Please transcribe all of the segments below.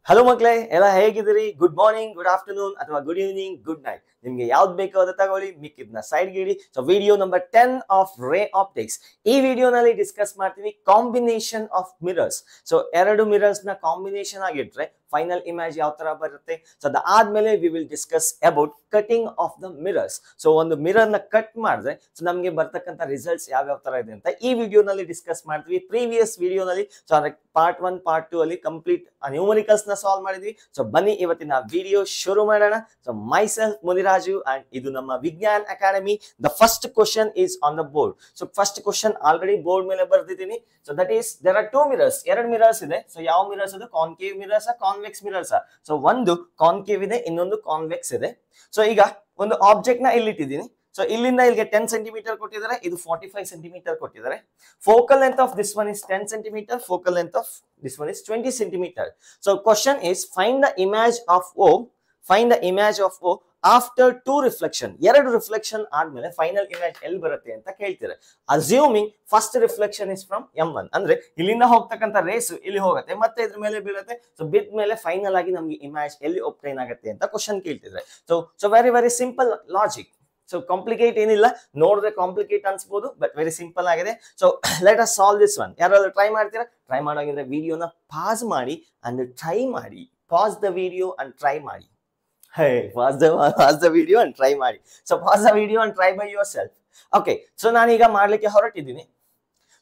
Hello ಮಕ್ಕಳೇ, ಎಲ್ಲ ಹೇಗಿದ್ದೀರಿ? ಗುಡ್ ಮಾರ್ನಿಂಗ್, ಗುಡ್ ಆಫ್ಟರ್ನೂನ್ ಅಥವಾ ಗುಡ್ ಈವ್ನಿಂಗ್, ಗುಡ್ ನೈಟ್. ನಿಮ್ಗೆ ಯಾವ್ದು ಬೇಕೋ ಅದು ತಗೊಳ್ಳಿ, ಮಿಕ್ಕಿದ್ನ ಸೈಡ್ ಗಿಡಿ. So video number 10 of ray optics. ಈ ವಿಡಿಯೋನಲ್ಲಿ ಡಿಸ್ಕಸ್ ಮಾಡ್ತೀವಿ ಕಾಂಬಿನೇಷನ್ ಆಫ್ ಮಿರರ್ಸ್. ಸೊ ಎರಡು ಮಿರರ್ಸ್ ನ ಕಾಂಬಿನೇಷನ್ ಆಗಿಟ್ರೆ ಫೈನಲ್ ಇಮೇಜ್ ಯಾವ ತರ ಬರುತ್ತೆ. ಸೊ ಅದಾದ್ಮೇಲೆ we will discuss about cutting of the mirrors. So ಒಂದು ಮಿರರ್ ನ ಕಟ್ ಮಾಡಿದ್ರೆ ಸೊ ನಮ್ಗೆ ಬರ್ತಕ್ಕಂಥ ರಿಸಲ್ಟ್ಸ್ ಯಾವ ತರ ಇದೆ ಅಂತ ಈ ವಿಡಿಯೋನಲ್ಲಿ ಡಿಸ್ಕಸ್ ಮಾಡ್ತೀವಿ. ಪ್ರೀವಿಯಸ್ ವಿಡಿಯೋನಲ್ಲಿ ಸೊ ಪಾರ್ಟ್ 1 ಪಾರ್ಟ್ 2 ಅಲ್ಲಿ ಕಂಪ್ಲೀಟ್ ನ್ಯೂಮರಿಕಲ್ಸ್ ನ ಸಾಲ್ವ್ ಮಾಡಿದ್ವಿ. ಸೊ ಬನ್ನಿ ಇವತ್ತಿನ ವಿಡಿಯೋ ಶುರು ಮಾಡೋಣ. So myself Muniraju and ಇದು ನಮ್ಮ Vignan academy. The first question is on the board. So first question already board ಮೇಲೆ ಬರ್ದಿದ್ದೀನಿ. So that is there are two mirrors, ಎರಡು ಮಿರರ್ಸ್ ಇದೆ. ಸೊ ಯಾವ ಮಿರರ್ಸ್ ಅದು? Concave mirrors, convex mirrors. So ಒಂದು concave ಇದೆ, ಇನ್ನೊಂದು ಕಾನ್ವೆಕ್ಸ್ ಇದೆ. ಸೊ ಈಗ ಒಂದು ಆಬ್ಜೆಕ್ಟ್ ನ ಇಲ್ಲಿಟ್ಟಿದ್ದೀನಿ. ಸೊ ಇಲ್ಲಿಂದ ಇಲ್ಲಿಗೆ 10 ಸೆಂಟಿಮೀಟರ್ ಕೊಟ್ಟಿದ್ದಾರೆ, ಇದು 45 ಸೆಂಟಿಮೀಟರ್ ಕೊಟ್ಟಿದ್ದಾರೆ. Focal length of this one is 10 centimetre, focal length of this one is 20 centimeter. So question is find the image of O, find the image of O after two reflection. ಎರಡು reflection ಆದ್ಮೇಲೆ final image ಎಲ್ಲಿ ಬರುತ್ತೆ ಅಂತ ಕೇಳ್ತಾರೆ. Assuming first reflection is from M1, ಅಂದ್ರೆ ಇಲ್ಲಿಂದ ಹೋಗ್ತಕ್ಕಂಥ race ಇಲ್ಲಿ ಹೋಗುತ್ತೆ ಮತ್ತೆ ಇದ್ರ ಮೇಲೆ ಬೀಳುತ್ತೆ. ಸೊ ಬಿದ್ದ ಮೇಲೆ ಫೈನಲ್ ಆಗಿ ನಮ್ಗೆ ಇಮೇಜ್ ಎಲ್ಲಿ ಒಬ್ಟೈನ್ ಆಗುತ್ತೆ ಅಂತ ಕ್ವಶನ್ ಕೇಳ್ತಿದ್ರೆ. So very very simple logic. So complicate ಏನಿಲ್ಲ, ನೋಡಿದ್ರೆ ಕಾಂಪ್ಲಿಕೇಟ್ ಅನ್ಸ್ಬೋದು, ಬಟ್ ವೆರಿ ಸಿಂಪಲ್ ಆಗಿದೆ. So let us solve this one. ಯಾರಾದ್ರೂ ಟ್ರೈ ಮಾಡ್ತೀರಾ? ಟ್ರೈ ಮಾಡೋಗಿದ್ರೆ ವಿಡಿಯೋನ ಪಾಸ್ ಮಾಡಿ ಅಂಡ್ ಟ್ರೈ ಮಾಡಿ. Pause the video and try ಮಾಡಿ. Pause the video and try ಮಾಡಿ. So pause the video and try by yourself. Okay, so ನಾನೀಗ ಮಾಡ್ಲಿಕ್ಕೆ ಹೊರಟಿದ್ದೀನಿ.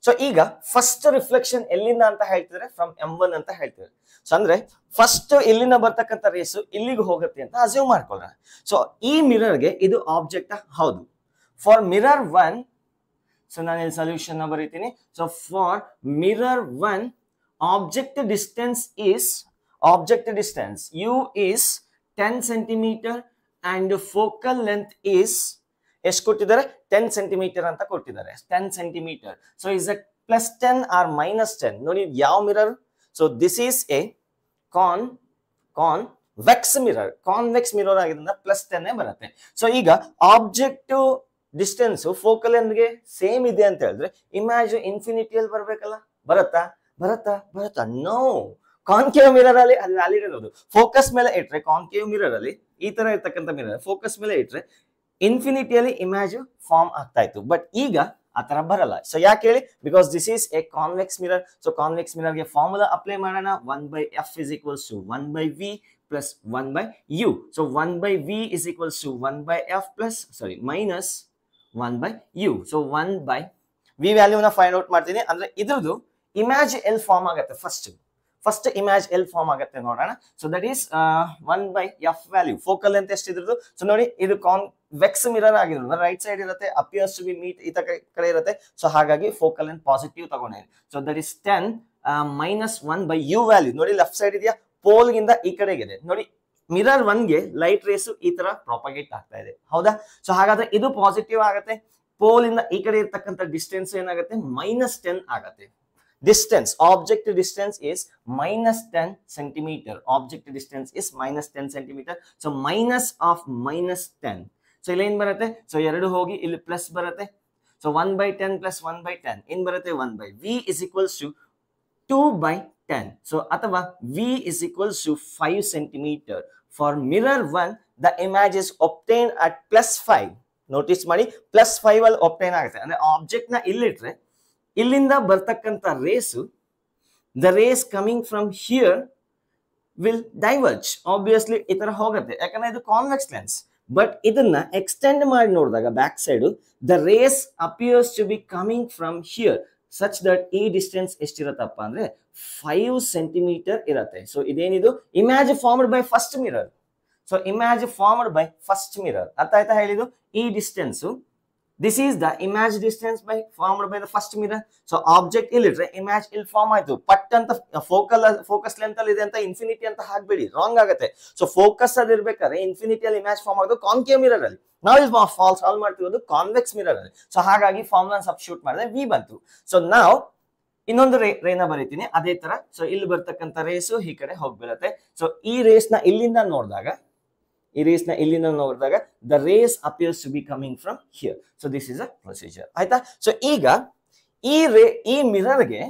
ಸೊ ಈಗ ಫಸ್ಟ್ ರಿಫ್ಲೆಕ್ಷನ್ ಎಲ್ಲಿಂದ ಅಂತ ಹೇಳ್ತಿದ್ರೆ ಫ್ರಮ್ M1 ಅಂತ ಹೇಳ್ತಿದ್ರೆ. ಸೊ ಅಂದ್ರೆ ಫಸ್ಟ್ ಇಲ್ಲಿಂದ ಬರ್ತಕ್ಕಂಥ ರೇಸು ಇಲ್ಲಿಗೆ ಹೋಗುತ್ತೆ ಅಂತ ಅಸ್ಯೂಮ್ ಮಾಡ್ಕೊಳ್ಳೋಣ. ಸೊ ಈ ಮಿರರ್ಗೆ ಇದು ಆಬ್ಜೆಕ್ಟ್ ಹೌದು. ಫಾರ್ ಮಿರರ್ 1, ಸೊ ನಾನು ಇಲ್ಲಿ ಸೊಲ್ಯೂಷನ್ ಬರೀತೀನಿ. So for mirror 1 object distance U is 10 centimetre and focal length is ಎಷ್ಟು ಕೊಟ್ಟಿದ್ದಾರೆ? 10 ಸೆಂಟಿಮೀಟರ್ ಅಂತ ಕೊಟ್ಟಿದ್ದಾರೆ. 10 centimetre. So is a +10 or -10? ನೋಡಿ ಯಾವ mirror? So this is a convex mirror. Convex mirror ಆಗಿದ್ರಿಂದ +10 ಬರುತ್ತೆ. ಸೊ ಈಗ ಆಬ್ಜೆಕ್ಟ್ ಡಿಸ್ಟೆನ್ಸ್ ಫೋಕಲ್ ಲೆಂತ್ಗೆ ಸೇಮ್ ಇದೆ ಅಂತ ಹೇಳಿದ್ರೆ ಇಮೇಜ್ ಇನ್ಫಿನಿಟಿಯಲ್ಲಿ ಬರ್ಬೇಕಲ್ಲ. ಬರುತ್ತಾ? ನೋ. ಕಾನ್ಕೇವ್ ಮಿರರ್ ಅಲ್ಲಿ ಅದು ವ್ಯಾಲಿಡ್ ಇರೋದು. ಫೋಕಸ್ ಮೇಲೆ ಇಟ್ರೆ ಕಾನ್ಕೇವ್ ಮಿರರ್ ಅಲ್ಲಿ ಈ ತರ ಇರ್ತಕ್ಕಂಥ ಮಿರರ್ ಫೋಕಸ್ ಮೇಲೆ ಇಟ್ರೆ ಇನ್ಫಿನಿಟಿಯಲ್ಲಿ ಇಮೇಜ್ ಫಾರ್ಮ್ ಆಗ್ತಾ ಇತ್ತು. ಬಟ್ ಈಗ ಆ ತರ ಬರಲ್ಲ. ಸೊ ಯಾಕೆ ಹೇಳಿ? Because this is a convex mirror. So convex mirror ಗೆ ಫಾರ್ಮುಲಾ ಅಪ್ಲೈ ಮಾಡೋಣ. 1/f is equals to 1/v plus 1/u. So 1/v is equals to 1/f minus 1/u. So 1/v ವ್ಯಾಲ್ಯೂನ ಫೈಂಡ್ ಔಟ್ ಮಾಡ್ತೀನಿ. ಅಂದ್ರೆ ಇದ್ರದ್ದು image ಎಲ್ form ಆಗುತ್ತೆ. First image ಎಲ್ form ಆಗುತ್ತೆ ನೋಡೋಣ. So that is 1/f value. Focal length ಎಷ್ಟು ಇದ್ರದ್ದು? ಸೊ ನೋಡಿ ಇದು ಕಾನ್ವೆಕ್ಸ್ ಮಿರರ್ ಆಗಿರೋದ್ರಿಂದ ರೈಟ್ ಸೈಡ್ ಇರುತ್ತೆ, ಅಪಿಯರ್ಸ್ ಟು ಬಿ ಮೀಟ್ ಈ ಕಡೆ ಇರುತ್ತೆ. ಸೊ ಹಾಗಾಗಿ ಫೋಕಲ್ ಲೆಂತ್ ಪಾಸಿಟಿವ್ ತಗೊಂಡಿದ್ದೀನಿ. So that is 10 minus 1/u value. ನೋಡಿ ಲೆಫ್ಟ್ ಸೈಡ್ ಇದೆಯಾ? ಪೋಲ್ ಗಿಂದ ಈ ಕಡೆಗಿದೆ. ನೋಡಿ ಮಿರರ್ 1ಗೆ ಲೈಟ್ ರೇಸ್ ಈ ತರ ಪ್ರಾಪಗೇಟ್ ಆಗ್ತಾ ಇದೆ, ಹೌದಾ? ಸೊ ಹಾಗಾದ್ರೆ ಇದು ಪಾಸಿಟಿವ್ ಆಗುತ್ತೆ. ಪೋಲ್ ಇಂದ ಈ ಕಡೆ ಇರ್ತಕ್ಕಂಥ ಡಿಸ್ಟೆನ್ಸ್ ಏನಾಗುತ್ತೆ? -10 ಆಗುತ್ತೆ. Distance, object distance is -10 centimeter. Object distance is -10 centimeter. So minus of -10. So ಇಲ್ಲಿ ಏನ್ ಬರುತ್ತೆ? ಸೊ ಎರಡು ಹೋಗಿ ಇಲ್ಲಿ ಪ್ಲಸ್ ಬರುತ್ತೆ. ಸೊ 1/10 plus 1/10 ಏನ್ ಬರುತ್ತೆ? 1/v is equals to 2/10. So ಅಥವಾ v is equals to 5 centimeter. For mirror 1, the image is obtained at +5. Notice ಮಾಡಿ, +5 ಅಲ್ಲಿ obtain ಆಗುತ್ತೆ. ಅಂದ್ರೆ ಆಬ್ಜೆಕ್ಟ್ ನ ಇಲ್ಲಿಟ್ರೆ ಇಲ್ಲಿಂದ ಬರ್ತಕ್ಕಂಥ rays, the rays coming from here will diverge. Obviously ಈ ತರ ಹೋಗುತ್ತೆ, ಯಾಕಂದ್ರೆ ಇದು ಕಾನ್ವೆಕ್ಸ್ ಲೆನ್ಸ್. ಬಟ್ ಇದನ್ನ ಎಕ್ಸ್ಟೆಂಡ್ ಮಾಡಿ ನೋಡಿದಾಗ back side the rays appears to be coming from here such that ಈ ಡಿಸ್ಟೆನ್ಸ್ ಎಷ್ಟಿರತ್ತಪ್ಪ ಅಂದ್ರೆ 5 ಸೆಂಟಿಮೀಟರ್ ಇರತ್ತೆ. ಸೊ ಇದೇನಿದು? Image formed by first mirror. So image formed by first mirror. ಅರ್ಥ ಆಯ್ತಾ ಹೇಳಿದ್ದು? ಈ distance, this is the image distance formed by the first mirror. So object illitre image ill form ಆಯ್ತು. ಪಟ್ ಅಂತ ಫೋಕಸ್ ಲೆಂತ್ ಅಲ್ಲಿ ಇದೆ ಅಂತ ಇನ್ಫಿನಿಟಿ ಅಂತ ಹಾಕ್ಬೇಡಿ, ರಾಂಗ್ ಆಗುತ್ತೆ. ಸೊ ಫೋಕಸ್ ಅಲ್ಲಿ ಇರ್ಬೇಕಾದ್ರೆ ಇನ್ಫಿನಿಟಿ ಅಲ್ಲಿ ಇಮೇಜ್ ಫಾರ್ಮ್ ಆಗೋದು ಕಾನ್ಕೇವ್ ಮಿರರ್ ಅಲ್ಲಿ. ನಾವು ಇಲ್ಲಿ ಸಾಲ್ವ್ ಮಾಡ್ತಿರೋದು ಕಾನ್ವೆಕ್ಸ್ ಮಿರರ್ ಅಲ್ಲಿ. ಸೊ ಹಾಗಾಗಿ ಫಾರ್ಮುಲಾ ಸಬ್ಸ್ಟಿಟ್ಯೂಟ್ ಮಾಡಿದ್ರೆ v ಬಂತು. ಸೊ ನಾವು ಇನ್ನೊಂದು ರೇನ ಬರೀತೀನಿ ಅದೇ ತರ. ಸೊ ಇಲ್ಲಿ ಬರ್ತಕ್ಕಂಥ ರೇಸು ಈ ಕಡೆ ಹೋಗ್ಬಿಡುತ್ತೆ. ಸೊ ಈ ರೇಸ್ ನ ಇಲ್ಲಿಂದ ನೋಡಿದಾಗ the rays appears to be coming from here. So this is a procedure, ಆಯ್ತಾ? ಸೊ ಈಗ ಈ ಮಿರರ್ಗೆ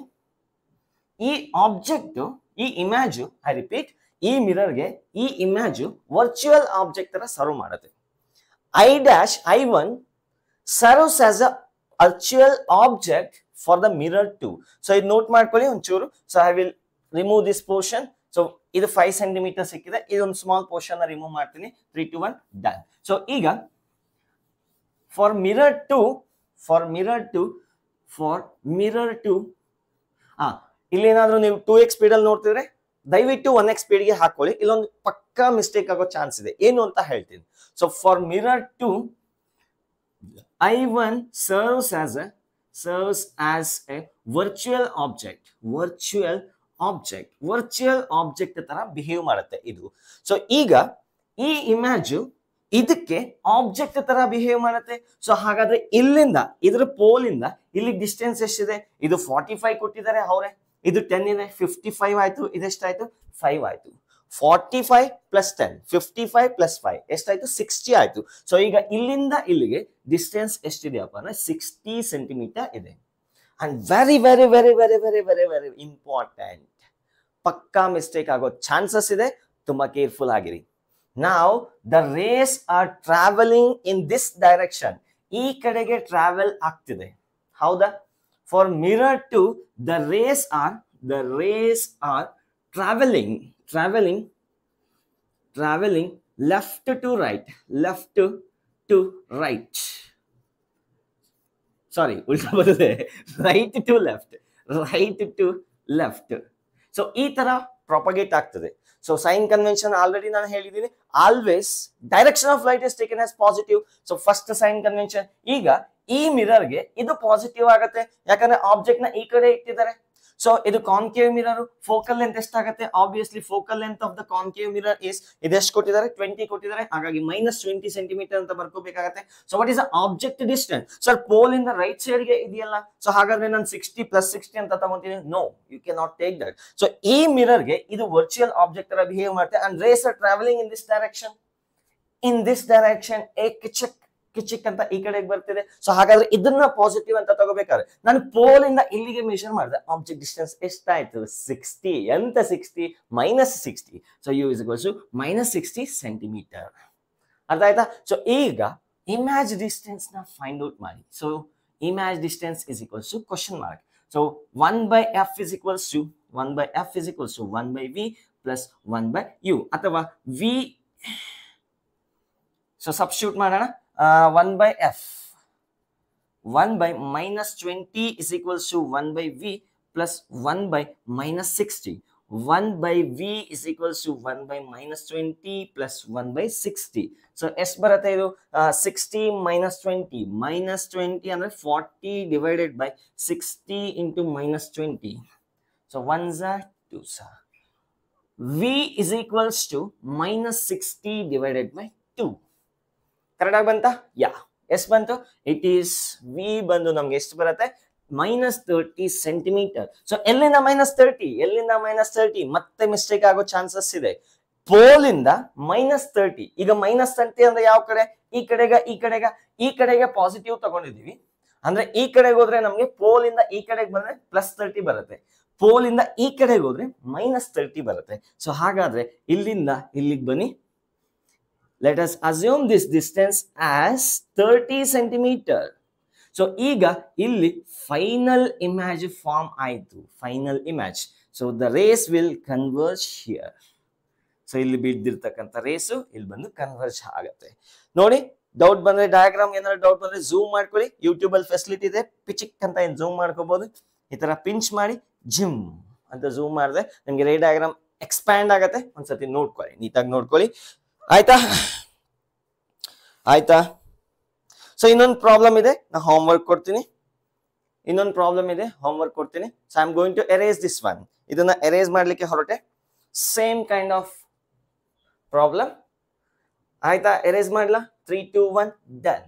ಈ ಆಬ್ಜೆಕ್ಟ್, ಈ ಇಮೇಜ್, ಐ ರಿಪೀಟ್, ಈ ಮಿರರ್ಗೆ ಈ ಇಮೇಜ್ ವರ್ಚುವಲ್ ಆಬ್ಜೆಕ್ಟ್ ತರ ಸರ್ವ್ ಮಾಡುತ್ತೆ. I', I1 serves as a virtual object for the mirror 2. So ಇದು ನೋಟ್ ಮಾಡ್ಕೊಳ್ಳಿ ಒಂಚೂರು. So I will remove this portion. So ಇದು 5 ಸೆಂಟಿಮೀಟರ್ ಸಿಕ್ಕಿದೆ, ಇದೊಂದು ಸ್ಮಾಲ್ ಪೋರ್ಷನ್ ರಿಮೂವ್ ಮಾಡ್ತೀನಿ. 3, 2, 1 ಡನ್. ಸೊ ಈಗ ಫಾರ್ ಮಿರರ್ 2 ಇಲ್ಲಿ ಏನಾದ್ರೂ ನೀವು 2x ಸ್ಪೀಡ್ ಅಲ್ಲಿ ನೋಡ್ತಿದ್ರೆ ದಯವಿಟ್ಟು 1x ಸ್ಪೀಡ್ ಗೆ ಹಾಕೊಳ್ಳಿ, ಇಲ್ಲೊಂದು ಪಕ್ಕಾ ಮಿಸ್ಟೇಕ್ ಆಗೋ ಚಾನ್ಸ್ ಇದೆ. ಏನು ಅಂತ ಹೇಳ್ತೀನಿ. So for mirror 2 I1 serves as a virtual object ತರ ಬಿಹೇವ್ ಮಾಡುತ್ತೆ ಇದು. ಸೊ ಈಗ ಈ ಇಮೇಜ್ ಇದಕ್ಕೆ ಆಬ್ಜೆಕ್ಟ್ ತರ ಬಿಹೇವ್ ಮಾಡುತ್ತೆ. ಸೊ ಹಾಗಾದ್ರೆ ಇಲ್ಲಿಂದ ಇದ್ರ ಪೋಲ್ ಇಂದ ಇಲ್ಲಿ ಡಿಸ್ಟೆನ್ಸ್ ಎಷ್ಟಿದೆ? ಇದು 45 ಕೊಟ್ಟಿದ್ದಾರೆ ಅವರೇ, ಇದು 10 ಇದೆ, 55 ಆಯ್ತು, ಇದೆಷ್ಟಾಯ್ತು? 5 ಆಯ್ತು. 45 ಪ್ಲಸ್ 10, 55 ಪ್ಲಸ್ 5 ಎಷ್ಟಾಯ್ತು? 60 ಆಯ್ತು. ಸೊ ಈಗ ಇಲ್ಲಿಂದ ಇಲ್ಲಿಗೆ ಡಿಸ್ಟೆನ್ಸ್ ಎಷ್ಟಿದೆಯಪ್ಪ ಅಂದ್ರೆ 60 ಸೆಂಟಿಮೀಟರ್ ಇದೆ. And very very very very very very very important, ಪಕ್ಕಾ ಮಿಸ್ಟೇಕ್ ಆಗೋ ಚಾನ್ಸಸ್ ಇದೆ, ತುಂಬಾ ಕೇರ್ಫುಲ್ ಆಗಿರಿ. ನಾವು the rays are travelling in this direction, ಈ ಕಡೆಗೆ ಟ್ರಾವೆಲ್ ಆಗ್ತಿದೆ, ಹೌದಾ? For mirror 2 the rays are traveling left to right. Sorry, ulta badade, right to left. So ee tara propagate ಆಗ್ತದೆ. So sign convention already ನಾನು ಹೇಳಿದ್ದೀನಿ, always direction of light is taken as positive. So first sign convention. ಈಗ ಈ mirror ಗೆ ಇದು positive ಆಗುತ್ತೆ, ಯಾಕಂದ್ರೆ object ನ ಈ ಕಡೆ ಇಟ್ಟಿದ್ದಾರೆ. ಸೊ ಇದು ಕಾನ್ಕೇವ್ ಮಿರರ್, ಫೋಕಲ್ ಲೆಂತ್ ಎಷ್ಟಾಗುತ್ತೆ? Obviously focal length of the concave mirror is, ಇದೆಷ್ಟು ಕೊಟ್ಟಿದ್ದಾರೆ? 20 ಕೊಟ್ಟಿದ್ದಾರೆ, ಹಾಗಾಗಿ -20 ಸೆಂಟಿಮೀಟರ್ ಅಂತ ಬರ್ಕೋಬೇಕಾಗತ್ತೆ. So what is the object distance? Sir pole ಇಂದ ರೈಟ್ ಸೈಡ್ ಗೆ ಇದೆಯಲ್ಲ, ಸೊ ಹಾಗಾದ್ರೆ ನಾನು 60 + 60 ಅಂತ ತಗೊಂತೀನಿ. No, you can not take that. So ಈ ಮಿರರ್ ಗೆ ಇದು ವರ್ಚುವಲ್ ಆಬ್ಜೆಕ್ಟ್ ತರ ಬಿಹೇವ್ ಮಾಡುತ್ತೆ. And rays are travelling in this direction, ಕಿಚಿಕ್ ಅಂತ ಈ ಕಡೆಗೆ ಬರ್ತಿದೆ. ಸೊ ಹಾಗಾದ್ರೆ ಇದನ್ನ ಪಾಸಿಟಿವ್ ಅಂತ ತಗೋಬೇಕಾದ್ರೆ ನಾನು ಪೋಲ್ ಇಂದ ಇಲ್ಲಿಗೆ ಮೆಷರ್ ಮಾಡಿದೆ, ಆಬ್ಜೆಕ್ಟ್ ಡಿಸ್ಟೆನ್ಸ್ ಎಷ್ಟಾಯ್ತು? 60. ಎಂತ 60? -60. So u is equals to -60 centimetre. ಅರ್ಥ ಆಯ್ತಾ? ಸೊ ಈಗ ಇಮೇಜ್ ಡಿಸ್ಟೆನ್ಸ್ ನ ಫೈಂಡ್ ಔಟ್ ಮಾಡಿ. So image distance is equals to question mark. So 1/f is equals to 1/v plus 1/u, ಅಥವಾ v. ಸೊ ಸಬ್ಸ್ಟಿಟ್ಯೂಟ್ ಮಾಡೋಣ. 1/f, 1/-20 is equals to 1/v plus 1/-60. 1/v is equals to 1/-20 plus 1/60. So ಎಷ್ಟು ಬರುತ್ತೆ ಇದು? 60 -20, -20 ಅಂದ್ರೆ 40 divided by 60 into -20. So 1s are 2s. v is equals to -60 divided by 2. Correct ಆಗಿ ಬಂತಾ? ಯಾ, ಎಷ್ಟು ಬಂತು? ಇಟ್ ಈಸ್ ವಿ ಬಂದು ನಮ್ಗೆ ಎಷ್ಟು ಬರುತ್ತೆ? -30 ಸೆಂಟಿಮೀಟರ್. ಸೊ ಎಲ್ಲಿಂದ -30? ಮತ್ತೆ ಮಿಸ್ಟೇಕ್ ಆಗೋ ಚಾನ್ಸಸ್ ಇದೆ. ಪೋಲ್ ಇಂದ -30. ಈಗ -30 ಅಂದ್ರೆ ಯಾವ ಕಡೆ? ಈ ಕಡೆಗೆ ಪಾಸಿಟಿವ್ ತಗೊಂಡಿದೀವಿ, ಅಂದ್ರೆ ಈ ಕಡೆಗೆ ಹೋದ್ರೆ ನಮ್ಗೆ ಪೋಲ್ ಇಂದ ಈ ಕಡೆಗೆ ಬಂದ್ರೆ +30 ಬರುತ್ತೆ, ಪೋಲ್ ಇಂದ ಈ ಕಡೆಗೆ ಹೋದ್ರೆ -30 ಬರುತ್ತೆ. ಸೊ ಹಾಗಾದ್ರೆ ಇಲ್ಲಿಂದ ಇಲ್ಲಿಗೆ ಬನ್ನಿ. Let us assume this distance as 30 centimeter. So ಈಗ ಇಲ್ಲಿ final image form ಆಯ್ತು, final image. So the rays will converge here. So ಇಲ್ಲಿ ಬಿದ್ದಿರ್ತಕ್ಕಂಥ ರೇಸು ಇಲ್ಲಿ ಬಂದು ಕನ್ವರ್ಜ್ ಆಗುತ್ತೆ. ನೋಡಿ, ಡೌಟ್ ಬಂದ್ರೆ, ಡಯಾಗ್ರಾಮ್ ಏನಾದ್ರು ಡೌಟ್ ಬಂದ್ರೆ ಝೂಮ್ ಮಾಡ್ಕೊಳ್ಳಿ. ಯೂಟ್ಯೂಬ್ ಅಲ್ಲಿ ಫೆಸಿಲಿಟಿ ಇದೆ, ಪಿಚಿಕ್ ಅಂತ ಝೂಮ್ ಮಾಡ್ಕೋಬಹುದು. ಈ ತರ ಪಿಂಚ್ ಮಾಡಿ ಜಿಮ್ ಅಂತ ಝೂಮ್ ಮಾಡಿದ್ರೆ ನಿಮ್ಗೆ ರೇ ಡಯಾಗ್ರಾಮ್ ಎಕ್ಸ್ಪ್ಯಾಂಡ್ ಆಗತ್ತೆ. ಒಂದ್ಸತಿ ನೋಡ್ಕೊಳ್ಳಿ, ನೀಟಾಗಿ ನೋಡ್ಕೊಳ್ಳಿ. ಆಯ್ತಾ? ಸೊ ಇನ್ನೊಂದು ಪ್ರಾಬ್ಲಮ್ ಇದೆ, ನಾ ಹೋಮ್ವರ್ಕ್ ಕೊಡ್ತೀನಿ. So I am going to erase this one. ಇದನ್ನ ಎರೇಸ್ ಮಾಡ್ಲಿಕ್ಕೆ ಹೊರಟೆ. Same kind of problem. ಆಯ್ತಾ? ಎರೇಸ್ ಮಾಡ್ಲಾ? 3, 2, 1 ಡನ್.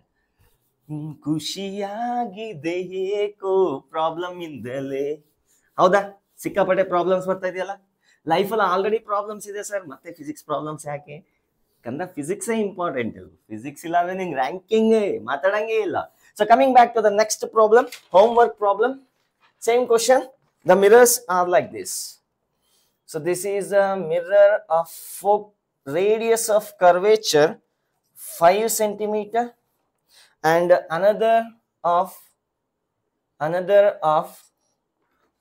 ಖುಷಿಯಾಗಿದೆ ಏಕೋ ಪ್ರಾಬ್ಲಮ್ ಇಂದಲೇ. ಹೌದಾ? ಸಿಕ್ಕಾಪಟ್ಟೆ ಪ್ರಾಬ್ಲಮ್ಸ್ ಬರ್ತಾ ಇದೆಯಲ್ಲ ಲೈಫಲ್ಲಿ. ಆಲ್ರೆಡಿ ಪ್ರಾಬ್ಲಮ್ಸ್ ಇದೆ ಸರ್, ಮತ್ತೆ ಫಿಸಿಕ್ಸ್ ಪ್ರಾಬ್ಲಮ್ಸ್ ಯಾಕೆ? ಕಂದ ಫಿಸಿಕ್ಸ್ ಇಂಪಾರ್ಟೆಂಟ್. ಫಿಸಿಕ್ಸ್ ಇಲ್ಲ ಅಂದ್ರೆ ನಿಂಗೆ ರ್ಯಾಂಕಿಂಗ್ ಮಾತಾಡಂಗೇ ಇಲ್ಲ. So coming back to the next problem, homework problem. Same question. The mirrors are like this. So this is a mirror of radius of curvature 5 centimeter and another of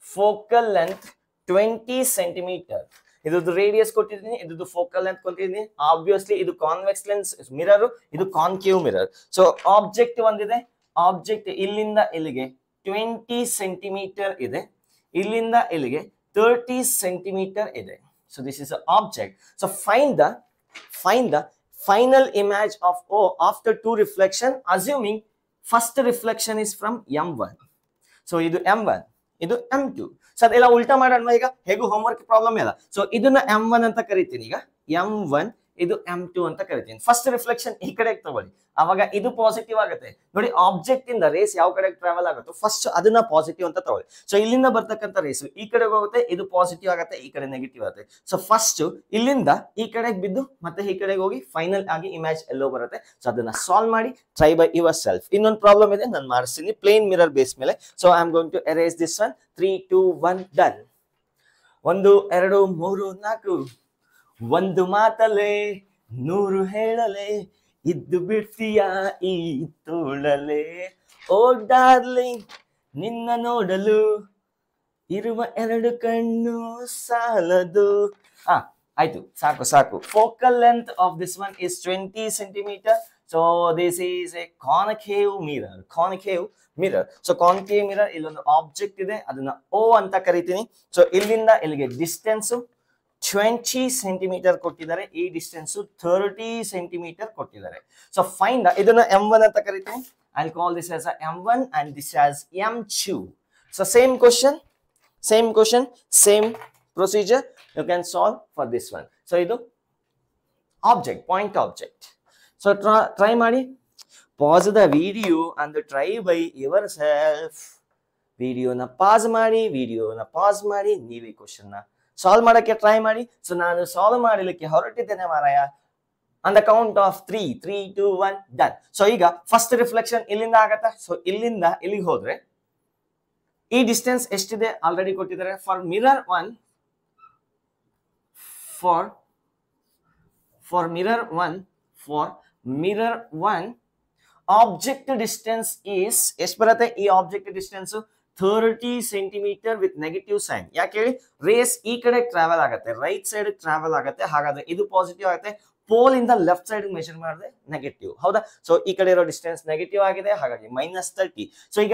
focal length 20 centimeter. ಇದು radius ಕೊಟ್ಟಿದ್ದೀನಿ, ಇದು focal length ಕೊಟ್ಟಿದ್ದೀನಿ. Obviously ಇದು convex lens mirror, ಇದು concave mirror. So object ಒಂದಿದೆ, object ಇಲ್ಲಿಂದ ಇಲ್ಲಿಗೆ 20 centimetre ಇದೆ, ಇಲ್ಲಿಂದ ಇಲ್ಲಿಗೆ 30 ಸೆಂಟಿಮೀಟರ್ ಇದೆ. So this is object. So find the final image of O after two reflection, assuming first reflection is from M1. So idu M1, idu M2. So adella ulta ಮಾಡೋಣ ಈಗ, ಹೇಗೂ homework problem ಇಲ್ಲ. So ಇದನ್ನ M1 ಅಂತ ಕರಿತೀನಿ, ಈಗ M1 ಇದು M2 ಅಂತ ಕರಿತೀನಿ. ಫಸ್ಟ್ ರಿಫ್ಲೆಕ್ಷನ್ ಈ ಕಡೆ ತಗೊಳ್ಳಿ, ಅವಾಗ ಇದು ಪಾಸಿಟಿವ್ ಆಗುತ್ತೆ. ನೋಡಿ ಆಬ್ಜೆಕ್ಟ್ ಇಂದ ರೇಸ್ ಯಾವ ಕಡೆ ಟ್ರಾವೆಲ್ ಆಗುತ್ತೋ ಫಸ್ಟ್ ಅದನ್ನ ಪಾಸಿಟಿವ್ ಅಂತ ತಗೊಳ್ಳಿ. ಸೊ ಇಲ್ಲಿಂದ ಬರ್ತಕ್ಕಂಥ ರೇಸ್ ಈ ಕಡೆ ಹೋಗುತ್ತೆ, ಇದು ಪಾಸಿಟಿವ್ ಆಗುತ್ತೆ, ಈ ಕಡೆ ನೆಗೆಟಿವ್ ಆಗುತ್ತೆ. ಸೊ ಫಸ್ಟ್ ಇಲ್ಲಿಂದ ಈ ಕಡೆಗೆ ಬಿದ್ದು ಮತ್ತೆ ಈ ಕಡೆಗೆ ಹೋಗಿ ಫೈನಲ್ ಆಗಿ ಇಮೇಜ್ ಎಲ್ಲೋ ಬರುತ್ತೆ. ಸೊ ಅದನ್ನ ಸಾಲ್ವ್ ಮಾಡಿ ಟ್ರೈ ಬೈ ಯುವರ್ ಸೆಲ್ಫ್. ಇನ್ನೊಂದು ಪ್ರಾಬ್ಲಮ್ ಇದೆ, ನಾನು ಮಾಡಿಸ್ತೀನಿ ಪ್ಲೇನ್ ಮಿರರ್ ಬೇಸ್ ಮೇಲೆ. So I am going to erase this one. 3 2 1 done. 1 2 3 4 ಒಂದು ಮಾತಲೆ 100 ಹೇಳಲೆ, ಇದ್ದು ಬಿಡ್ತೀಯ ಈ ತೋಳಲೆ, ಓ ಡಾರ್ಲಿಂಗ್ ನಿನ್ನ ನೋಡಲು ಇರುವ 2 ಕಣ್ಣು ಸಾಲದು. ಆಯ್ತು, ಸಾಕು ಸಾಕು. Focal length of this one is 20 centimetre. So this is A concave mirror. Concave mirror. So concave mirror, ಇಲ್ಲೊಂದು ಆಬ್ಜೆಕ್ಟ್ ಇದೆ, ಅದನ್ನ O ಅಂತ ಕರಿತೀನಿ. ಸೊ ಇಲ್ಲಿಂದ ಇಲ್ಲಿಗೆ ಡಿಸ್ಟೆನ್ಸ್ 20 ಸೆಂಟಿಮೀಟರ್ ಕೊಟ್ಟಿದ್ದಾರೆ, ಈ ಡಿಸ್ಟೆನ್ಸ್ 30 ಸೆಂಟಿಮೀಟರ್ ಕೊಟ್ಟಿದ್ದಾರೆ. ಸೊ ಫೈಂಡ್ ಇದನ್ನ M1 ಅಂತ ಕರಿತೀನಿ. I will call this as M1 and this as M2. So same question, same procedure you can solve for this one. So idu object, point object. So try ಮಾಡಿ, pause the video and try by yourself. ವಿಡಿಯೋನ pause ಮಾಡಿ ನೀವೇ question ನ solve ಮಾಡಕ್ಕೆ try ಮಾಡಿ. So ನಾನು solve ಮಾಡಲಿಕ್ಕೆ ಹೊರಟಿದ್ದೇನೆ ಮಾರಾಯ. On the count of 3 3 2 1 done. So ಈಗ ಫಸ್ಟ್ ರಿಫ್ಲೆಕ್ಷನ್ ಇಲ್ಲಿಂದ ಆಗತ್ತಾ. ಸೊ ಇಲ್ಲಿಂದ ಇಲ್ಲಿಗೆ ಹೋದ್ರೆ ಈ ಡಿಸ್ಟೆನ್ಸ್ ಎಷ್ಟಿದೆ ಆಲ್ರೆಡಿ ಕೊಟ್ಟಿದ್ದಾರೆ. For mirror 1 for mirror 1 object distance is ಎಷ್ಟು ಬರುತ್ತೆ? ಈ object distance 30 centimetre with negative sign. ಯಾಕೆ ಹೇಳಿ? ರೇಸ್ ಈ ಕಡೆ ಟ್ರಾವೆಲ್ ಆಗುತ್ತೆ, ರೈಟ್ ಸೈಡ್ ಟ್ರಾವೆಲ್ ಆಗುತ್ತೆ, ಹಾಗಾದ್ರೆ ಇದು ಪಾಸಿಟಿವ್ ಆಗುತ್ತೆ. ಪೋಲ್ ಇಂದ ಲೆಫ್ಟ್ ಸೈಡ್ ಮೆಷರ್ ಮಾಡಿದ್ರೆ ನೆಗೆಟಿವ್, ಹೌದಾ? ಸೊ ಈ ಕಡೆ ಇರೋ ಡಿಸ್ಟೆನ್ಸ್ ನೆಗೆಟಿವ್ ಆಗಿದೆ, ಹಾಗಾಗಿ -30. ಸೊ ಈಗ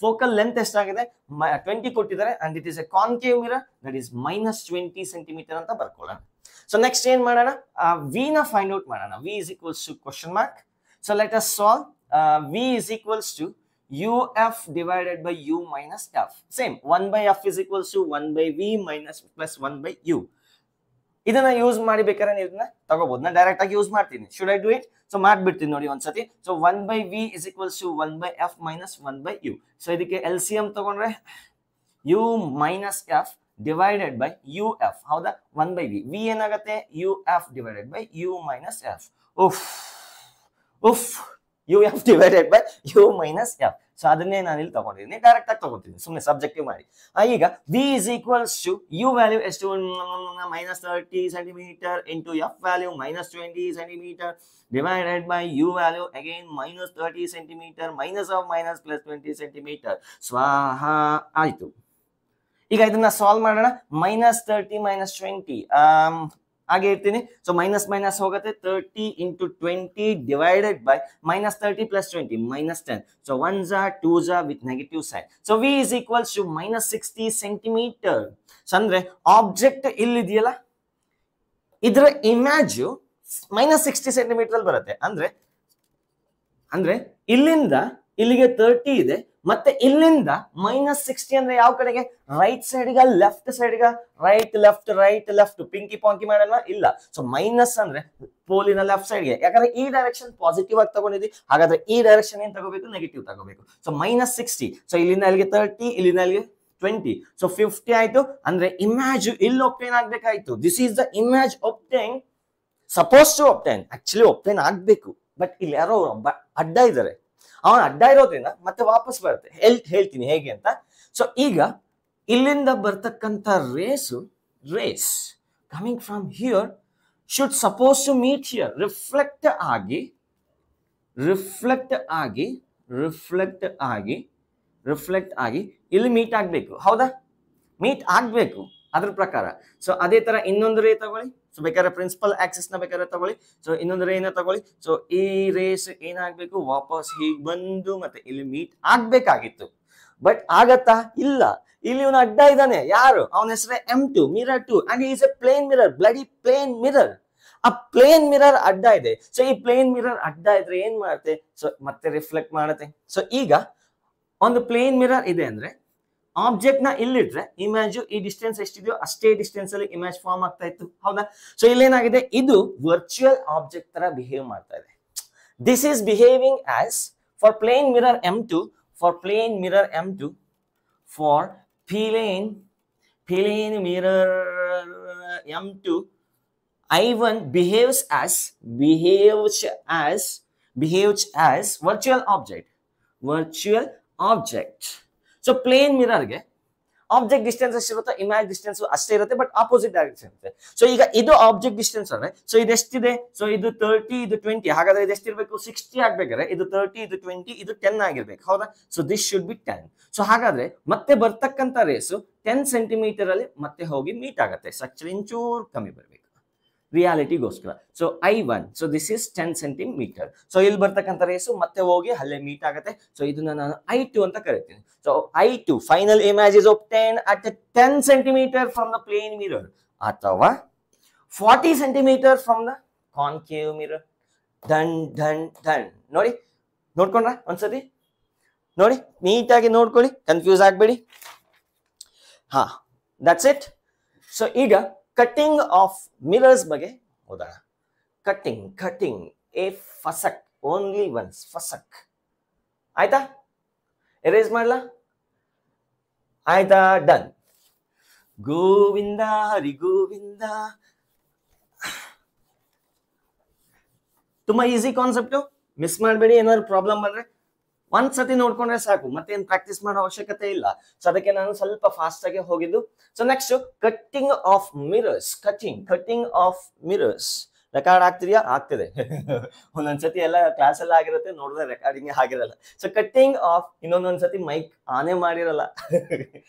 ಫೋಕಲ್ ಲೆಂತ್ ಎಷ್ಟಾಗಿದೆ? 20 ಕೊಟ್ಟಿದ್ದಾರೆ and it is a concave mirror, that is -20 centimetre ಅಂತ ಬರ್ಕೊಳ್ಳೋಣ. ಸೊ ನೆಕ್ಸ್ಟ್ ಏನ್ ಮಾಡೋಣ? ವಿ ನ ಫೈಂಡ್ ಔಟ್ ಮಾಡೋಣ. V is equals to question mark. So let us solve. V is equals to UF divided by U minus F. Same, 1 by F is equals to 1 by V minus plus 1 by U. ಇದನ್ನ use ಮಾಡಿ ಬೇಕಾದ್ರೆ ನೀವು ಇದನ್ನ ತಗೋಬಹುದು. ನಾನು direct ಆಗಿ use ಮಾಡ್ತೀನಿ. Should I do it? So ಮಾಡ್ಬಿಡ್ತೀನಿ ನೋಡಿ ಒಂದ್ಸತಿ. So 1 by V is equals to 1 by F minus 1 by U. So ಇದಕ್ಕೆ LCM ತಗೊಂಡ್ರೆ U minus F divided by UF, ಹೌದಾ? 1 by V. V ಏನಾಗುತ್ತೆ? UF divided by U minus F. UF divided by U minus F. So ಅದನ್ನೇ ನಾನು ಇಲ್ಲಿ ತಗೊಂಡಿದ್ದೀನಿ, direct ಆಗಿ ತಗೋತೀನಿ, ಸುಮ್ಮನೆ ಸಬ್ಜೆಕ್ಟಿವ್ ಮಾಡಿ. ಈಗ V is equals to U value ಎಷ್ಟು? -30 centimetre into F value -20 centimetre divided by U value again -30 centimetre minus of minus plus 20 centimetre. ಸ್ವಾಹ. ಆಯ್ತು, ಈಗ ಇದನ್ನ ಸಾಲ್ವ್ ಮಾಡೋಣ. -30 -20 ಹಾಗೆ ಇರ್ತೀನಿ. ಸೊ ಮೈನಸ್ ಹೋಗುತ್ತೆ. 30 into 20 divided by -30 plus 20 -10. So 1s are 2s are with negative sign. So V is equals to -60 centimeter. So ಅಂದ್ರೆ object ಇಲ್ಲಿದೆಯಲ್ಲ, ಇದರ ಇಮೇಜ್ -60 ಸೆಂಟಿಮೀಟರ್ ಅಲ್ಲಿ ಬರುತ್ತೆ. ಅಂದ್ರೆ ಇಲ್ಲಿಂದ ಇಲ್ಲಿಗೆ 30 ಇದೆ, ಮತ್ತೆ ಇಲ್ಲಿಂದ -60 ಅಂದ್ರೆ ಯಾವ ಕಡೆಗೆ? ರೈಟ್ ಸೈಡ್ಗ, ಲೆಫ್ಟ್ ಸೈಡ್ಗ? ರೈಟ್ ಲೆಫ್ಟ್ ಪಿಂಕಿ ಪಾಂಕಿ ಮಾಡಲ್ವಾ? ಇಲ್ಲ. ಸೊ ಮೈನಸ್ ಅಂದ್ರೆ ಪೋಲಿನ ಲೆಫ್ಟ್ ಸೈಡ್ಗೆ, ಯಾಕಂದ್ರೆ ಈ ಡೈರೆಕ್ಷನ್ ಪಾಸಿಟಿವ್ ಆಗಿ ತಗೊಂಡಿದ್ವಿ, ಹಾಗಾದ್ರೆ ಈ ಡೈರೆಕ್ಷನ್ ಏನ್ ತಗೋಬೇಕು? ನೆಗೆಟಿವ್ ತಗೋಬೇಕು. ಸೊ -60. ಸೊ ಇಲ್ಲಿಂದ ಅಲ್ಲಿಗೆ 30, ಇಲ್ಲಿಂದ ಅಲ್ಲಿಗೆ 20. ಸೊ 50 ಆಯ್ತು. ಅಂದ್ರೆ ಇಮೇಜ್ ಇಲ್ಲಿ ಒಪ್ಟೇನ್ ಆಗ್ಬೇಕಾಯ್ತು. This is the image obtain, suppose to obtain. Actually obtain ಆಗ್ಬೇಕು, ಬಟ್ ಇಲ್ಲಿ ಯಾರೋ ಅಡ್ಡ ಇದ್ದಾರೆ. ಅಡ್ಡ ಇರೋದ್ರಿಂದ ಮತ್ತೆ ವಾಪಸ್ ಬರುತ್ತೆ. ಹೇಳ್ತೀನಿ ಹೇಗೆ ಅಂತ. ಸೊ ಈಗ ಇಲ್ಲಿಂದ ಬರ್ತಕ್ಕಂಥ rays coming from here should suppose to meet here, reflect ಆಗಿ ಇಲ್ಲಿ ಮೀಟ್ ಆಗ್ಬೇಕು. ಹೌದಾ? ಮೀಟ್ ಆಗ್ಬೇಕು ಅದ್ರ ಪ್ರಕಾರ. ಸೊ ಅದೇ ತರ ಇನ್ನೊಂದು ರೇ ತಗೊಳ್ಳಿ. ಸೊ ಬೇಕಾದ್ರೆ ಪ್ರಿನ್ಸಿಪಲ್ ಆಕ್ಸಿಸ್ ನ ಬೇಕಾದ್ರೆ ತಗೊಳ್ಳಿ. ಸೊ ಇನ್ನೊಂದು ರೇನ ತಗೊಳ್ಳಿ. ಸೊ ಈ ರೇಸ್ ಏನಾಗ್ಬೇಕು, ವಾಪಸ್ ಹೀಗ್ ಬಂದು ಮತ್ತೆ ಇಲ್ಲಿ ಮೀಟ್ ಆಗ್ಬೇಕಾಗಿತ್ತು. ಬಟ್ ಆಗತ್ತಾ? ಇಲ್ಲ. ಇಲ್ಲಿ ಇವನು ಅಡ್ಡ ಇದ್ದಾನೆ. ಯಾರು? ಅವನ ಹೆಸರೇ M2, mirror 2, and is a plane mirror, bloody plane mirror. ಆ ಪ್ಲೇನ್ ಮಿರರ್ ಅಡ್ಡ ಇದೆ. ಸೊ ಈ ಪ್ಲೇನ್ ಮಿರರ್ ಅಡ್ಡ ಇದ್ರೆ ಏನ್ ಮಾಡುತ್ತೆ? ಸೊ ಮತ್ತೆ ರಿಫ್ಲೆಕ್ಟ್ ಮಾಡುತ್ತೆ. ಸೊ ಈಗ ಒಂದು ಪ್ಲೇನ್ ಮಿರರ್ ಇದೆ ಅಂದ್ರೆ ಆಬ್ಜೆಕ್ಟ್ ನ ಇಲ್ಲಿಟ್ರೆ ಇಮೇಜ್ ಈ ಡಿಸ್ಟೆನ್ಸ್ ಎಷ್ಟಿದೆಯೋ ಅಷ್ಟೇ ಡಿಸ್ಟೆನ್ಸ್ ಅಲ್ಲಿ ಇಮೇಜ್ ಫಾರ್ಮ್ ಆಗ್ತಾ ಇತ್ತು. ಹೌದಾ? ಸೊ ಇಲ್ಲೇನಾಗಿದೆ, ಇದು ವರ್ಚುವಲ್ ಆಬ್ಜೆಕ್ಟ್ ತರ ಬಿಹೇವ್ ಮಾಡ್ತಾ ಇದೆ. This is behaving as for plane mirror M2, for plane mirror M2, for plane mirror M2, I1 behaves as virtual object. So plane mirror ಗೆ object distance ಎಷ್ಟಿರುತ್ತೆ, image distance ಅಷ್ಟೇ ಇರುತ್ತೆ, but opposite direction ಇರುತ್ತೆ. So ಈಗ ಇದು object distance ಅಂದ್ರೆ, so ಇದು ಎಷ್ಟಿದೆ? ಸೊ ಇದು 30, ಇದು 20. ಹಾಗಾದ್ರೆ ಇದು ಎಷ್ಟಿರ್ಬೇಕು? 60 ಆಗ್ಬೇಕಾದ್ರೆ ಇದು 30, ಇದು 20, ಇದು 10 ಆಗಿರ್ಬೇಕು. ಹೌದಾ? So this should be 10. So ಹಾಗಾದ್ರೆ ಮತ್ತೆ ಬರ್ತಕ್ಕಂಥ ರೇಸು 10 ಸೆಂಟಿಮೀಟರ್ ಅಲ್ಲಿ ಮತ್ತೆ ಹೋಗಿ ಮೀಟ್ ಆಗುತ್ತೆ. ಸ್ಟ್ರಕ್ಚರ್ ಇಂಚೂರು ಕಮ್ಮಿ ಬರ್ಬೇಕು ರಿಯಾಲಿಟಿಗೋಸ್ಕರ. So I1, so this is 10 centimetre. So ಇಲ್ಲಿ ಬರ್ತಕ್ಕಂಥ ರೇಸು ಮತ್ತೆ ಹೋಗಿ ಅಲ್ಲೇ ಮೀಟ್ ಆಗುತ್ತೆ. ಸೊ ಇದನ್ನ ನಾನು I2 ಅಂತ ಕರಿತೀನಿ. So I2 final image is obtained at 10 centimetre from the plane mirror ಅಥವಾ 40 centimetre from the concave mirror. Done. ನೋಡ್ಕೊಂಡ್ರ ಒಂದ್ಸತಿ? ನೋಡಿ, ನೀಟಾಗಿ ನೋಡ್ಕೊಳ್ಳಿ, ಕನ್ಫ್ಯೂಸ್ ಆಗ್ಬೇಡಿ. ಹಾ, ದಟ್ಸ್ ಇಟ್. ಸೊ ಈಗ ಕಟ್ಟಿಂಗ್ ಆಫ್ ಮಿರರ್ಸ್ ಬಗ್ಗೆ ಓದೋಣ. ಕಟ್ಟಿಂಗ್ ಎ ಫಸಕ್, ಓನ್ಲಿ ಒನ್ಸ್ ಫಸಕ್. ಆಯ್ತಾ? ಎರೇಸ್ ಮಾಡ್ಲಾ? ಆಯ್ತಾ? ಡನ್. ಗೋವಿಂದ ಹರಿ ಗೋವಿಂದ. ತುಂಬಾ ಈಸಿ ಕಾನ್ಸೆಪ್ಟು, ಮಿಸ್ ಮಾಡಬೇಡಿ. ಏನಾದ್ರು ಪ್ರಾಬ್ಲಮ್ ಬಂದ್ರೆ ಒಂದ್ಸತಿ ನೋಡ್ಕೊಂಡ್ರೆ ಸಾಕು, ಮತ್ತೇನ್ ಪ್ರಾಕ್ಟೀಸ್ ಮಾಡೋ ಅವಶ್ಯಕತೆ ಇಲ್ಲ. ಸೊ ಅದಕ್ಕೆ ನಾನು ಸ್ವಲ್ಪ ಫಾಸ್ಟ್ ಆಗಿ ಹೋಗಿದ್ದು. So next cutting of mirrors. Cutting of mirrors record ಆಗ್ತಿದ್ಯಾ? ಆಗ್ತಿದೆ. ಒಂದೊಂದ್ಸತಿ ಎಲ್ಲ ಕ್ಲಾಸ್ ಎಲ್ಲ ಆಗಿರುತ್ತೆ, ನೋಡಿದ್ರೆ ರೆಕಾರ್ಡಿಂಗ್ ಆಗಿರಲ್ಲ. ಸೊ ಕಟ್ಟಿಂಗ್ ಆಫ್, ಇನ್ನೊಂದೊಂದ್ಸತಿ ಮೈಕ್ ಆನೇ ಮಾಡಿರಲ್ಲ.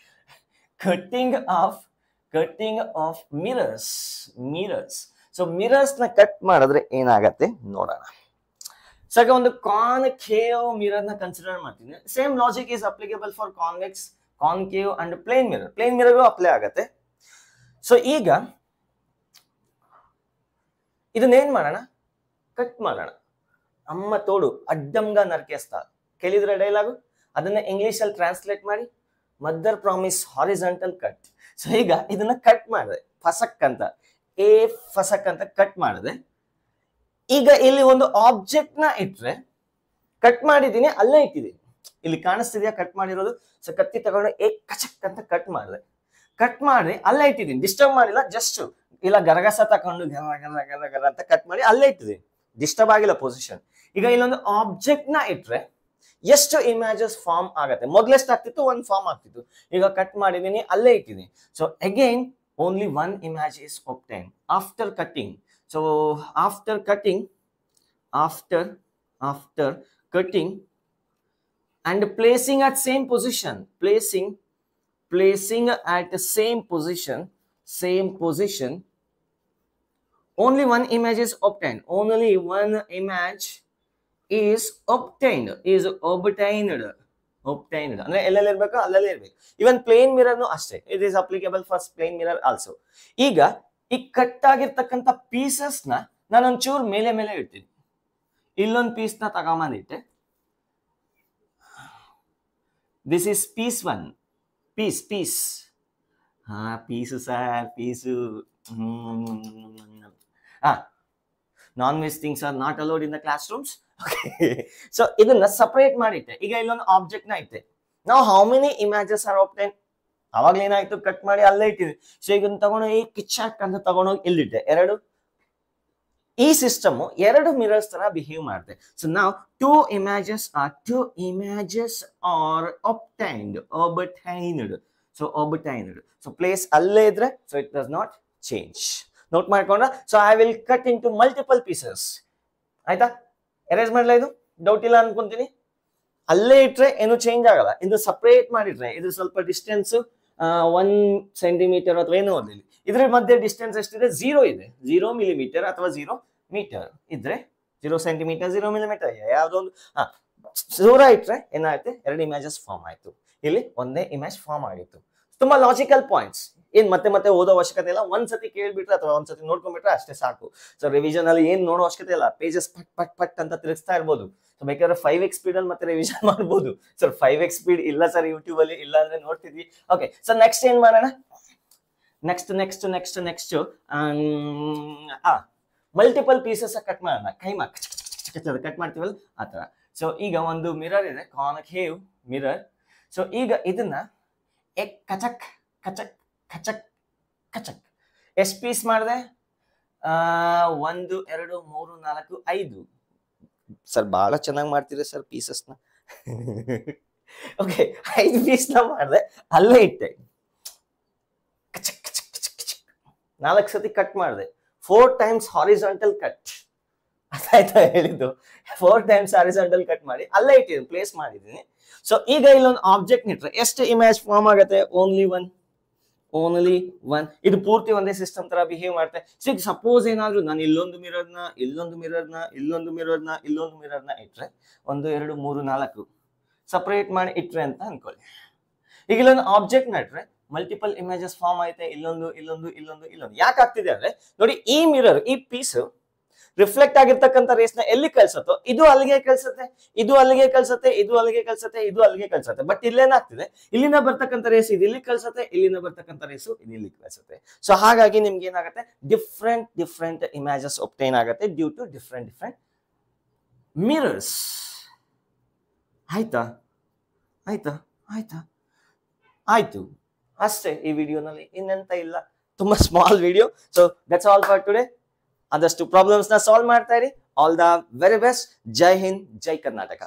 Cutting of mirrors. So mirrors ನ ಕಟ್ ಮಾಡಿದ್ರೆ ಏನಾಗತ್ತೆ ನೋಡೋಣ. ಸೊ ಒಂದು ಕಾನ್ಕೇವ್ ಮಿರರ್ ನ ಕನ್ಸಿಡರ್ ಮಾಡ್ತೀನಿ. Same logic is applicable for convex, concave and plane mirror. Plane ಮಿರರ್ಗೂ ಅಪ್ಲೈ ಆಗತ್ತೆ. ಸೊ ಈಗ ಇದನ್ನೇನ್ ಮಾಡೋಣ? ಕಟ್ ಮಾಡೋಣ. ಅಮ್ಮ ತೋಡು ಅಡ್ಡಂಗ ನರ್ಕೆಸ್ತಾ, ಕೇಳಿದ್ರೆ ಡೈಲಾಗು? ಅದನ್ನ ಇಂಗ್ಲಿಷ್ ಅಲ್ಲಿ ಟ್ರಾನ್ಸ್ಲೇಟ್ ಮಾಡಿ, mother promise horizontal cut. So ಈಗ ಇದನ್ನ ಕಟ್ ಮಾಡಿದೆ, ಫಸಕ್ ಅಂತ ಕಟ್ ಮಾಡಿದೆ. ಈಗ ಇಲ್ಲಿ ಒಂದು ಆಬ್ಜೆಕ್ಟ್ ನ ಇಟ್ರೆ, ಕಟ್ ಮಾಡಿದೀನಿ, ಅಲ್ಲೇ ಇಟ್ಟಿದ್ದೀನಿ. ಇಲ್ಲಿ ಕಾಣಿಸ್ತಿದ್ಯಾ ಕಟ್ ಮಾಡಿರೋದು? ಸೊ ಕತ್ತಿ ತಗೊಂಡು ಕಚಕ್ ಅಂತ ಕಟ್ ಮಾಡಿದೆ. ಕಟ್ ಮಾಡಿ ಅಲ್ಲೇ ಇಟ್ಟಿದ್ದೀನಿ, ಡಿಸ್ಟರ್ಬ್ ಮಾಡಿಲ್ಲ. ಜಸ್ಟ್ ಇಲ್ಲ ಗರಗಸ ತಕೊಂಡು ಗರ ಅಂತ ಕಟ್ ಮಾಡಿ ಅಲ್ಲೇ ಇಟ್ಟಿದ್ದೀನಿ, ಡಿಸ್ಟರ್ಬ್ ಆಗಿಲ್ಲ ಪೊಸಿಷನ್. ಈಗ ಇಲ್ಲೊಂದು ಆಬ್ಜೆಕ್ಟ್ ನ ಇಟ್ರೆ ಎಷ್ಟು ಇಮೇಜಸ್ ಫಾರ್ಮ್ ಆಗತ್ತೆ? ಮೊದ್ಲೆಷ್ಟು ಆಗ್ತಿತ್ತು? ಒಂದು ಫಾರ್ಮ್ ಆಗ್ತಿತ್ತು. ಈಗ ಕಟ್ ಮಾಡಿದೀನಿ, ಅಲ್ಲೇ ಇಟ್ಟಿದ್ದೀನಿ. So again only one image is obtained after cutting. So after cutting and placing at same position, placing at the same position, only one image is obtained. Only one image is obtained. ಅಂದ್ರೆ ಎಲ್ಲೆಲ್ಲಿ ಇರ್ಬೇಕು ಅಲ್ಲಲ್ಲೇ ಇರ್ಬೇಕು. Even plane mirror ಅಷ್ಟೇ, it is applicable for plane mirror also. ಈಗ ಈ cut ಆಗಿರ್ತಕ್ಕಂಥ pieces ನ ನಾನು ಒಂಚೂರು ಮೇಲೆ ಇಡ್ತೀನಿ. ಇಲ್ಲೊಂದು ಪೀಸ್ ನ ತಗೊಂಬಂದಿಟ್ಟೆ. This is piece 1. ಪೀಸ್ ಹಾ, piece sir, piece. Non veg things are not allowed in the classrooms. So ಇದನ್ನ ಸಪರೇಟ್ ಮಾಡಿಟ್ಟೆ. ಈಗ ಇಲ್ಲೊಂದು ಆಬ್ಜೆಕ್ಟ್ ನ ಇಟ್ಟೆ. ನಾವು how many images are obtained? ಅವಾಗ್ಲೇ ಏನಾಯ್ತು, ಕಟ್ ಮಾಡಿ ಅಲ್ಲೇ ಇಟ್ಟಿದ್ವಿ. ಸೊ ಈಗ ತಗೊಂಡು ಕಿಚ್ಚಾಕ್ ಅಂತ ತಗೊಂಡೋಗಿ ಇಲ್ಲಿಟ್ಟೆ. ಈ ಸಿಸ್ಟಮ್ ಎರಡು ಮಿರರ್ಸ್ ತರ ಬಿಹೇವ್ ಮಾಡುತ್ತೆ. ಸೊ ನಾವು two images are obtained. So ಆರ್ಬಿಟ್ ಐನೂರು. ಸೊ ಪ್ಲೇಸ್ ಅಲ್ಲೇ ಇದ್ರೆ so it does not change. Note ಮಾಡ್ಕೊಂಡ್ರ? So I will cut into multiple pieces. ಆಯ್ತಾ? ಎರೇಸ್ ಮಾಡಲ? ಇದು ಡೌಟ್ ಇಲ್ಲ ಅನ್ಕೊಂತೀನಿ. ಅಲ್ಲೇ ಇಟ್ರೆ ಏನು ಚೇಂಜ್ ಆಗಲ್ಲ. ಇದು ಸಪರೇಟ್ ಮಾಡಿಟ್ರೆ ಇದು ಸ್ವಲ್ಪ ಡಿಸ್ಟೆನ್ಸ್ 1 ಸೆಂಟಿಮೀಟರ್ ಅಥವಾ ಏನೋ ಓದಿಲ್ಲ. ಇದ್ರ ಮಧ್ಯೆ ಡಿಸ್ಟೆನ್ಸ್ ಎಷ್ಟಿದೆ? 0 ಇದೆ. 0 ಮಿಲಿಮೀಟರ್ ಅಥವಾ 0 ಮೀಟರ್ ಇದ್ರೆ 0 ಸೆಂಟಿಮೀಟರ್ 0 ಮಿಲಿಮೀಟರ್ ಯಾವ್ದೊಂದು ದೂರ ಇಟ್ರೆ ಏನಾಗುತ್ತೆ? 2 ಇಮೇಜಸ್ ಫಾರ್ಮ್ ಆಯ್ತು. ಇಲ್ಲಿ ಒಂದೇ ಇಮೇಜ್ ಫಾರ್ಮ್ ಆಗಿತ್ತು. ತುಂಬಾ ಲಾಜಿಕಲ್ ಪಾಯಿಂಟ್ಸ್. ಏನ್ ಮತ್ತೆ ಮತ್ತೆ ಓದೋ ಅವಶ್ಯಕತೆ ಇಲ್ಲ. ಒಂದ್ಸತಿ ಕೇಳ್ಬಿಟ್ರೆ ಅಥವಾ ಒಂದ್ಸತಿ ನೋಡ್ಕೊಂಡ್ಬಿಟ್ರೆ ಅಷ್ಟೇ ಸಾಕು. ಸೊ ರಿವಿಷನ್ ಅಲ್ಲಿ ಏನ್ ನೋಡೋ ಅವಶ್ಯಕತೆ ಇಲ್ಲ. ಪೇಜಸ್ ಪಟ್ ಪಟ್ ಪಟ್ ಅಂತ ತಿರುಗಿಸ್ತಾ ಇರ್ಬೋದು. ಸೊ ಬೇಕಾದ್ರೆ 5x ಸ್ಪೀಡ್ ಅಲ್ಲಿ ಮತ್ತೆ ರಿವಿಷನ್ ಮಾಡ್ಬೋದು. ಸರ್ 5x ಸ್ಪೀಡ್ ಇಲ್ಲ ಸರ್ ಯೂಟ್ಯೂಬ್ ಅಲ್ಲಿ, ಇಲ್ಲ ಅಂದ್ರೆ ನೋಡ್ತಿದ್ವಿ. ಓಕೆ, ಸೊ ನೆಕ್ಸ್ಟ್ ಏನ್ ಮಾಡೋಣ? ನೆಕ್ಸ್ಟ್ ಮಲ್ಟಿಪಲ್ ಪೀಸಸ್ ಕಟ್ ಮಾಡೋಣ. ಕೈಮಾ ಕಟ್ ಮಾಡ್ತೀವಲ್ಲ ಆ ತರ. ಸೊ ಈಗ ಒಂದು ಮಿರರ್ ಇದೆ, ಕಾನ್ಕೇವ್ ಮಿರರ್. ಸೊ ಈಗ ಇದನ್ನ ಕಚಕ್ ಕಚಕ್ ಕಚಕ್ ಕಚಕ್ ಎಷ್ಟು ಪೀಸ್ ಮಾಡಿದೆ? 1 2 3 4 5. ಸರ್ ಬಹಳ ಚೆನ್ನಾಗಿ ಮಾಡ್ತೀರಿ ಸರ್ ಪೀಸಸ್ನ. ಓಕೆ, 5 ಪೀಸ್ನ ಮಾಡಿದೆ, ಅಲ್ಲೇ ಇಟ್ಟೆ. ಕಚಕ್ ಕಚಕ್ ಕಚಕ್ ಕಚಕ್ 4 ಸತಿ ಕಟ್ ಮಾಡಿದೆ. 4 ಟೈಮ್ಸ್ ಹಾರಿಜಾಂಟಲ್ ಕಟ್. ಅದಾಯ್ತಾ ಹೇಳಿದ್ದು? 4 ಟೈಮ್ಸ್ ಹಾರಿಜಾಂಟಲ್ ಕಟ್ ಮಾಡಿ ಅಲ್ಲೇ ಇಟ್ಟಿದ್ದೀನಿ, ಪ್ಲೇಸ್ ಮಾಡಿದ್ದೀನಿ. ಸೊ ಈಗ ಇಲ್ಲೊಂದು ಆಬ್ಜೆಕ್ಟ್ ಇಟ್ರೆ ಎಷ್ಟು ಇಮೇಜ್ ಫಾರ್ಮ್ ಆಗುತ್ತೆ? Only one. ಇದು ಪೂರ್ತಿ ಒಂದೇ ಸಿಸ್ಟಮ್ ತರ ಬಿಹೇವ್ ಮಾಡುತ್ತೆ. ಸೊ ಸಪೋಸ್ ಏನಾದ್ರು ನಾನು ಇಲ್ಲೊಂದು ಮಿರರ್ನ ಇಟ್ರೆ 1 2 3 4 ಸಪರೇಟ್ ಮಾಡಿ ಇಟ್ರೆ ಅಂತ ಅನ್ಕೊಳ್ಳಿ. ಈಗ ಇಲ್ಲೊಂದು ಆಬ್ಜೆಕ್ಟ್ ನ ಇಟ್ರೆ ಮಲ್ಟಿಪಲ್ ಇಮೇಜಸ್ ಫಾರ್ಮ್ ಆಯ್ತೆ. ಇಲ್ಲೊಂದು ಯಾಕೆ ಆಗ್ತಿದೆ ಅಂದ್ರೆ ನೋಡಿ, ಈ ಮಿರರ್ ಈ ಪೀಸ್ ರಿಫ್ಲೆಕ್ಟ್ ಆಗಿರ್ತಕ್ಕಂಥ ರೇಸ್ ನ ಎಲ್ಲಿ ಕಳ್ಸತ್ತೋ ಇದು ಅಲ್ಲಿಗೆ ಕಳ್ಸತ್ತೆ, ಇದು ಅಲ್ಲಿಗೆ ಕಳ್ಸತ್ತೆ. ಬಟ್ ಇಲ್ಲೇನಾಗ್ತಿದೆ? ಇಲ್ಲಿಂದ ಬರ್ತಕ್ಕಂಥ ರೇಸ್ ಇದು ಇಲ್ಲಿ ಕಳ್ಸತ್ತೆ, ಇಲ್ಲಿಂದ ಬರ್ತಕ್ಕಂಥ ರೇಸು ಇದು ಇಲ್ಲಿ ಕಳ್ಸತ್ತೆ. ಸೊ ಹಾಗಾಗಿ ನಿಮ್ಗೆ ಏನಾಗುತ್ತೆ? ಡಿಫ್ರೆಂಟ್ ಇಮೇಜಸ್ ಒಬ್ಟೈನ್ ಆಗುತ್ತೆ ಡ್ಯೂ ಟು ಡಿಫ್ರೆಂಟ್ ಮಿರರ್ಸ್. ಆಯ್ತು ಅಷ್ಟೇ ಈ ವಿಡಿಯೋನಲ್ಲಿ, ಇನ್ನೆಂತ ಇಲ್ಲ. ತುಂಬಾ small video. So that's all for today. ಆದಷ್ಟು ಪ್ರಾಬ್ಲಮ್ಸ್ ನ ಸಾಲ್ವ್ ಮಾಡ್ತಾ ಇರಿ. All the very best. Jai Hind, Jai Karnataka.